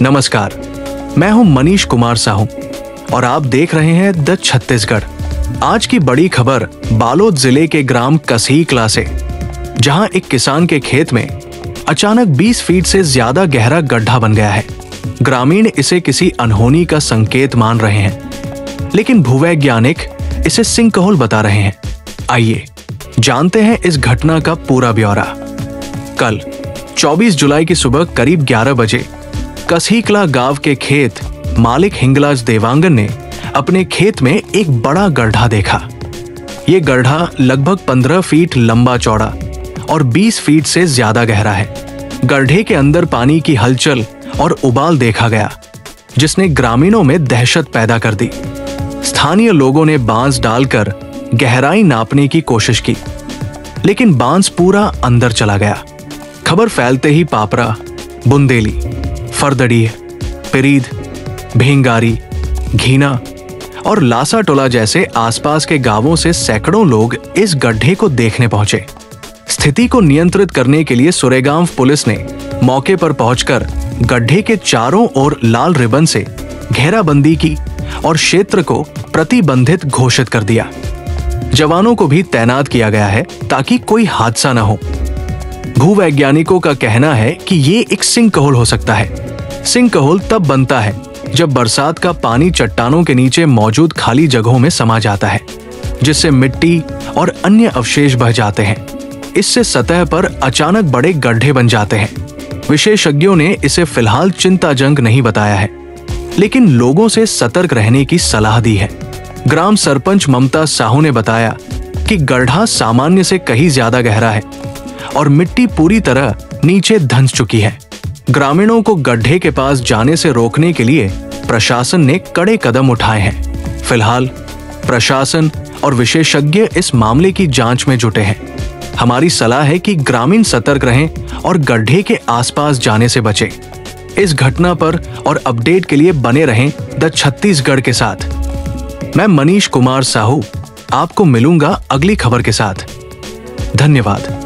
नमस्कार, मैं हूं मनीष कुमार साहू और आप देख रहे हैं द छत्तीसगढ़। आज की बड़ी खबर बालोद जिले के ग्राम कसीकला से, जहां एक किसान के खेत में अचानक 20 फीट से ज्यादा गहरा गड्ढा बन गया है। ग्रामीण इसे किसी अनहोनी का संकेत मान रहे हैं, लेकिन भूवैज्ञानिक इसे सिंकहोल बता रहे हैं। आइए जानते हैं इस घटना का पूरा ब्यौरा। कल 24 जुलाई की सुबह करीब 11 बजे कसीकला गांव के खेत मालिक हिंगलाज देवांगन ने अपने खेत में एक बड़ा गड्ढा देखा। ये गड्ढा लगभग 15 फीट लंबा चौड़ा और 20 फीट से ज्यादा गहरा है। गड्ढे के अंदर पानी की हलचल और उबाल देखा गया, जिसने ग्रामीणों में दहशत पैदा कर दी। स्थानीय लोगों ने बांस डालकर गहराई नापने की कोशिश की, लेकिन बांस पूरा अंदर चला गया। खबर फैलते ही पापरा, बुंदेली, फरदड़ी, पिरीद, भींगारी, घीना और लासा टोला जैसे आसपास के गांवों से सैकड़ों लोग इस गड्ढे को देखने पहुंचे। स्थिति को नियंत्रित करने के लिए सुरेगांव पुलिस ने मौके पर पहुंचकर गड्ढे के चारों ओर लाल रिबन से घेराबंदी की और क्षेत्र को प्रतिबंधित घोषित कर दिया। जवानों को भी तैनात किया गया है ताकि कोई हादसा न हो। भूवैज्ञानिकों का कहना है कि ये एक सिंकहोल हो सकता है। सिंकहोल तब बनता है जब बरसात का पानी चट्टानों के नीचे मौजूद खाली जगहों में समा जाता है, जिससे मिट्टी और अन्य अवशेष बह जाते हैं। इससे सतह पर अचानक बड़े गड्ढे बन जाते हैं। विशेषज्ञों ने इसे फिलहाल चिंताजनक नहीं बताया है, लेकिन लोगों से सतर्क रहने की सलाह दी है। ग्राम सरपंच ममता साहू ने बताया कि गड्ढा सामान्य से कहीं ज्यादा गहरा है और मिट्टी पूरी तरह नीचे धंस चुकी है। ग्रामीणों को गड्ढे के पास जाने से रोकने के लिए प्रशासन ने कड़े कदम उठाए हैं। फिलहाल प्रशासन और विशेषज्ञ इस मामले की जांच में जुटे हैं। हमारी सलाह है कि ग्रामीण सतर्क रहें और गड्ढे के आसपास जाने से बचें। इस घटना पर और अपडेट के लिए बने रहें द छत्तीसगढ़ के साथ। मैं मनीष कुमार साहू आपको मिलूंगा अगली खबर के साथ। धन्यवाद।